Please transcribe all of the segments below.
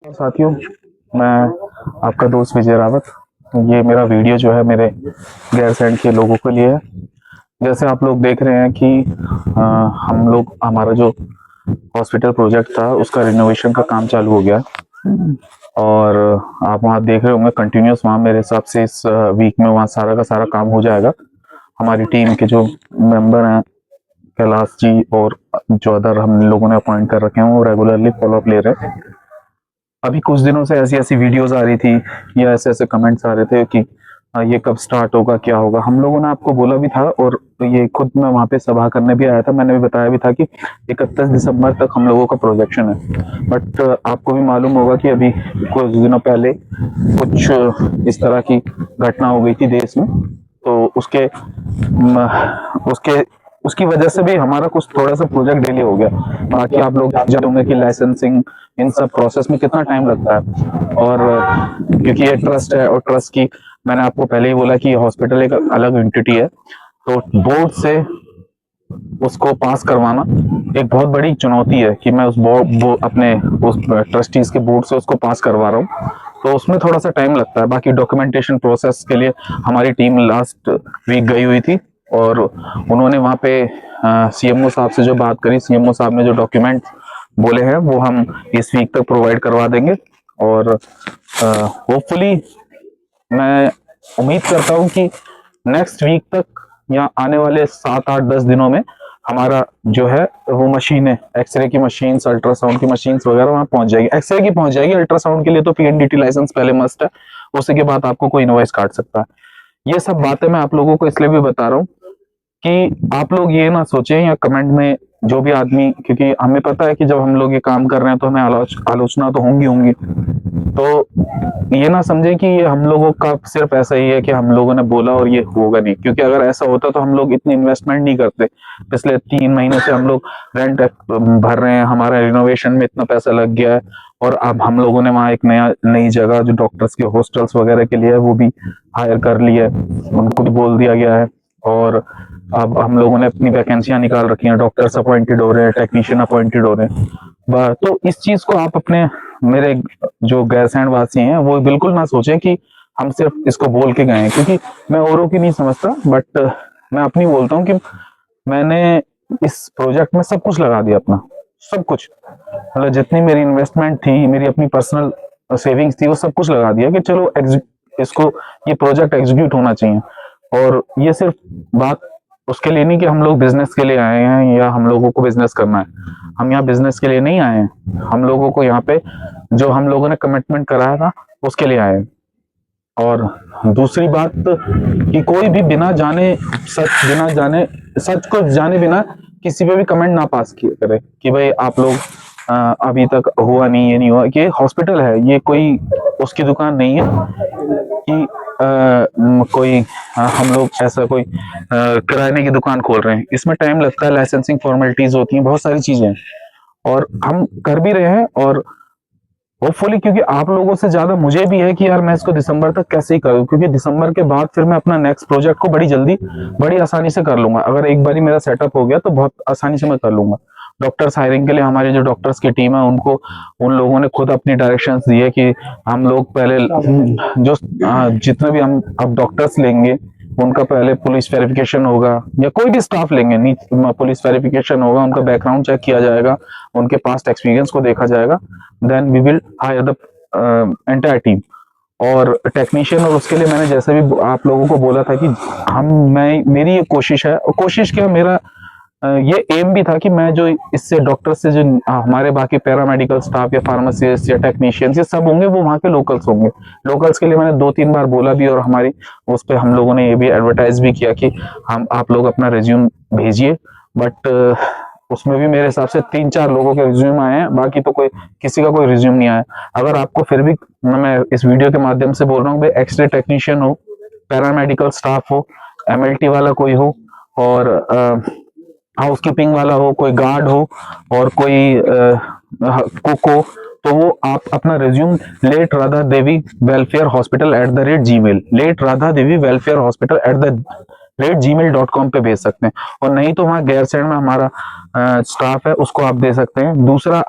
साथियों, मैं आपका दोस्त विजय रावत। ये मेरा वीडियो जो है मेरे गैरसैंण के लोगों के लिए है। जैसे आप लोग देख रहे हैं कि हम लोग हमारा जो हॉस्पिटल प्रोजेक्ट था उसका रिनोवेशन का काम चालू हो गया और आप वहाँ देख रहे होंगे कंटिन्यूस। वहाँ मेरे हिसाब से इस वीक में वहाँ सारा का सारा काम हो जाएगा। हमारी टीम के जो मेंबर हैं कैलाश जी और जो अदर हम लोगों ने अपॉइंट कर रखे हैं वो रेगुलरली फॉलोअप ले रहे हैं। अभी कुछ दिनों से ऐसी ऐसी वीडियोस आ रही थी या ऐसे ऐसे कमेंट्स आ रहे थे कि ये कब स्टार्ट होगा, क्या होगा। हम लोगों ने आपको बोला भी था और ये खुद मैं वहाँ पे सभा करने भी आया था। मैंने भी बताया भी था कि 31 दिसंबर तक हम लोगों का प्रोजेक्शन है। बट आपको भी मालूम होगा कि अभी कुछ दिनों पहले कुछ इस तरह की घटना हो गई थी देश में, तो उसके उसकी वजह से भी हमारा कुछ थोड़ा सा प्रोजेक्ट डिले हो गया। बाकी आप लोग जानते होंगे कि लाइसेंसिंग इन सब प्रोसेस में कितना टाइम लगता है। और क्योंकि ये ट्रस्ट है और ट्रस्ट की मैंने आपको पहले ही बोला कि हॉस्पिटल एक अलग एंटिटी है, तो बोर्ड से उसको पास करवाना एक बहुत बड़ी चुनौती है कि मैं उस अपने उस ट्रस्टीज के बोर्ड से उसको पास करवा रहा हूँ, तो उसमें थोड़ा सा टाइम लगता है। बाकी डॉक्यूमेंटेशन प्रोसेस के लिए हमारी टीम लास्ट वीक गई हुई थी और उन्होंने वहाँ पे सीएमओ साहब से जो बात करी, सीएमओ साहब ने जो डॉक्यूमेंट बोले हैं वो हम इस वीक तक प्रोवाइड करवा देंगे। और होपफुली मैं उम्मीद करता हूँ कि नेक्स्ट वीक तक या आने वाले 7 8 10 दिनों में हमारा जो है वो मशीनें, एक्सरे की मशीन, अल्ट्रासाउंड की मशीन वगैरह वहां पहुंच जाएगी। एक्सरे की पहुंच जाएगी, अल्ट्रासाउंड के लिए तो पीएनडीटी लाइसेंस पहले मस्ट है, उसी के बाद आपको कोई इनवॉइस काट सकता है। ये सब बातें मैं आप लोगों को इसलिए भी बता रहा हूँ कि आप लोग ये ना सोचें या कमेंट में जो भी आदमी, क्योंकि हमें पता है कि जब हम लोग ये काम कर रहे हैं तो हमें आलोचना तो होंगी होंगी, तो ये ना समझे कि ये हम लोगों का सिर्फ ऐसा ही है कि हम लोगों ने बोला और ये होगा नहीं। क्योंकि अगर ऐसा होता तो हम लोग इतनी इन्वेस्टमेंट नहीं करते। पिछले 3 महीने से हम लोग रेंट भर रहे हैं, हमारा रिनोवेशन में इतना पैसा लग गया है और अब हम लोगों ने वहाँ एक नई जगह जो डॉक्टर्स के हॉस्टल्स वगैरह के लिए है वो भी हायर कर ली है, उनको भी बोल दिया गया है। और अब हम लोगों ने अपनी वैकेंसियां निकाल रखी हैं, डॉक्टर्स अपॉइंटेड हो रहे हैं, टेक्नीशियन अपॉइंटेड हो रहे हैं। तो इस चीज को आप अपने, मेरे जो गैरसैंण वासी हैं वो बिल्कुल ना सोचें कि हम सिर्फ इसको बोल के गए हैं, क्योंकि मैं औरों की नहीं समझता बट मैं अपनी बोलता हूँ कि मैंने इस प्रोजेक्ट में सब कुछ लगा दिया अपना, सब कुछ। मतलब जितनी मेरी इन्वेस्टमेंट थी, मेरी अपनी पर्सनल सेविंग्स थी, वो सब कुछ लगा दिया कि चलो इसको, ये प्रोजेक्ट एग्जीक्यूट होना चाहिए। और ये सिर्फ बात उसके लिए नहीं कि हम लोग बिजनेस के लिए आए हैं या हम लोगों को बिजनेस करना है। हम यहाँ बिजनेस के लिए नहीं आए हैं, हम लोगों को यहाँ पे जो हम लोगों ने कमिटमेंट कराया था उसके लिए आए हैं। और दूसरी बात कि कोई भी बिना जाने सच को जाने बिना किसी पे भी कमेंट ना पास किए करे कि भाई आप लोग अभी तक हुआ नहीं, ये नहीं हुआ। कि हॉस्पिटल है, ये कोई उसकी दुकान नहीं है कि कोई हम लोग ऐसा कोई किराने की दुकान खोल रहे हैं। इसमें टाइम लगता है, लाइसेंसिंग फॉर्मेलिटीज होती हैं, बहुत सारी चीजें और हम कर भी रहे हैं। और होपफुली, क्योंकि आप लोगों से ज्यादा मुझे भी है कि यार मैं इसको दिसंबर तक कैसे ही करूं, क्योंकि दिसंबर के बाद फिर मैं अपना नेक्स्ट प्रोजेक्ट को बड़ी जल्दी, बड़ी आसानी से कर लूंगा। अगर एक बार मेरा सेटअप हो गया तो बहुत आसानी से मैं कर लूंगा। डॉक्टर्स हायरिंग के लिए हमारी जो डॉक्टर्स की टीम है उनको, उन लोगों ने खुद अपनी डायरेक्शंस दी है कि हम लोग पहले जो जितने भी हम अब डॉक्टर्स लेंगे उनका पहले पुलिस वेरिफिकेशन होगा, या कोई भी स्टाफ लेंगे, पुलिस वेरिफिकेशन होगा, उनका बैकग्राउंड चेक किया जाएगा, उनके पास्ट एक्सपीरियंस को देखा जाएगा, then we will hire the entire team और टेक्नीशियन। और उसके लिए मैंने जैसे भी आप लोगों को बोला था कि मेरी ये कोशिश है, और कोशिश क्या, मेरा ये एम भी था कि मैं जो इससे डॉक्टर से जो हमारे बाकी पैरामेडिकल स्टाफ या फार्मासिस्ट या टेक्नीशियंस ये सब होंगे वो वहाँ के लोकल्स होंगे। लोकल्स के लिए मैंने 2 3 बार बोला भी और हमारी उस पर हम लोगों ने ये भी एडवर्टाइज भी किया कि हम आप लोग अपना रिज्यूम भेजिए। बट उसमें भी मेरे हिसाब से 3 4 लोगों के रिज्यूम आए हैं, बाकी तो कोई किसी का कोई रिज्यूम नहीं आया। अगर आपको फिर भी, मैं इस वीडियो के माध्यम से बोल रहा हूँ, एक्सरे टेक्नीशियन हो, पैरामेडिकल स्टाफ हो, एमएलटी वाला कोई हो, और हाउसकीपिंग वाला हो, कोई गार्ड हो, और कोई कुक हो, तो वो आप अपना resume late Radha Devi welfare hospital @gmail, late Radha Devi welfare hospital @gmail.com पे भेज सकते हैं। और नहीं तो वहाँ गैरसैंण में हमारा स्टाफ है, उसको आप दे सकते हैं। दूसरा,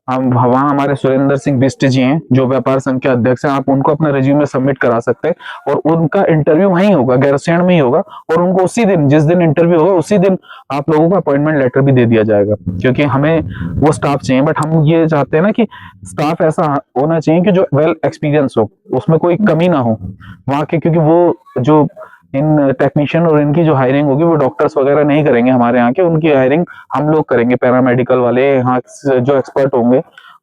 हम वहाँ हमारे सुरेंद्र सिंह बिष्ट जी हैं जो व्यापार संघ के अध्यक्ष हैं, आप उनको अपना रिज्यूमे सबमिट करा सकते हैं और उनका इंटरव्यू वहीं होगा, गैरसैंण में ही होगा, और उनको उसी दिन, जिस दिन इंटरव्यू होगा उसी दिन आप लोगों को अपॉइंटमेंट लेटर भी दे दिया जाएगा, क्योंकि हमें वो स्टाफ चाहिए। बट हम ये चाहते हैं ना कि स्टाफ ऐसा होना चाहिए कि जो वेल एक्सपीरियंस हो, उसमें कोई कमी ना हो वहाँ के, क्योंकि वो जो इन टेक्नीशियन और इनकी जो हायरिंग होगी वो डॉक्टर्स वगैरह नहीं करेंगे हमारे यहाँ के, उनकी हायरिंग हम लोग करेंगे, पैरामेडिकल वाले यहाँ जो एक्सपर्ट होंगे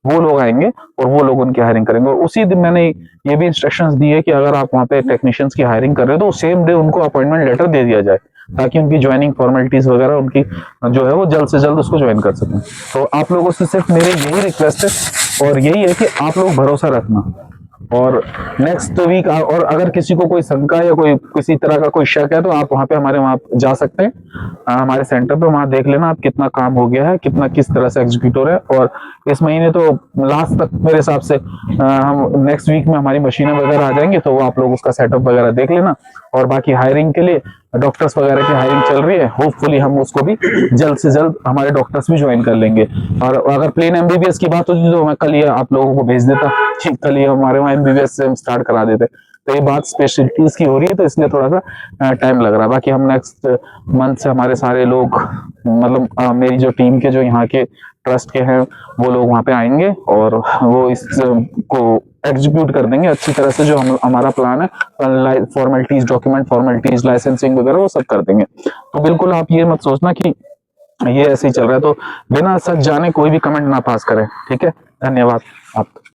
वो लोग आएंगे और वो लोग उनकी हायरिंग करेंगे। और उसी दिन मैंने ये भी इंस्ट्रक्शंस दी है कि अगर आप वहाँ पे टेक्नीशियंस की हायरिंग कर रहे हो तो सेम डे उनको अपॉइंटमेंट लेटर दे दिया जाए, ताकि उनकी ज्वाइनिंग फॉर्मेलिटीज वगैरह उनकी जो है वो जल्द से जल्द उसको ज्वाइन कर सकें। तो आप लोगों से सिर्फ मेरी यही रिक्वेस्ट है और यही है कि आप लोग भरोसा रखना, और नेक्स्ट वीक और अगर किसी को कोई शंका या कोई किसी तरह का कोई शक है तो आप हमारे वहाँ जा सकते हैं, हमारे सेंटर पे, वहाँ देख लेना आप कितना काम हो गया है, कितना किस तरह से एग्जीक्यूट हो रहा है। और इस महीने तो लास्ट तक मेरे हिसाब से हम नेक्स्ट वीक में हमारी मशीनें वगैरह आ जाएंगी, तो वो आप लोग उसका सेटअप वगैरह देख लेना। और बाकी हायरिंग के लिए डॉक्टर्स वगैरह की हायरिंग चल रही है, होपफुली हम उसको भी जल्द से जल्द हमारे डॉक्टर्स भी ज्वाइन कर लेंगे। और अगर प्लेन एमबीबीएस की बात होती तो मैं कल ही आप लोगों को भेज देता, कल ही हमारे वहाँ एमबीबीएस से हम स्टार्ट करा देते। तो ये बात स्पेशलिटीज की हो रही है तो इसलिए थोड़ा सा टाइम लग रहा है। बाकी हम नेक्स्ट मंथ से हमारे सारे लोग, मतलब मेरी जो टीम के जो यहाँ के ट्रस्ट के हैं वो लोग वहाँ पे आएंगे और वो इस को एग्जीक्यूट कर देंगे अच्छी तरह से, जो हमारा प्लान है, फॉर्मेलिटीज, डॉक्यूमेंट फॉर्मेलिटीज, लाइसेंसिंग वगैरह वो सब कर देंगे। तो बिल्कुल आप ये मत सोचना कि ये ऐसे ही चल रहा है, तो बिना सच जाने कोई भी कमेंट ना पास करें, ठीक है। धन्यवाद आप।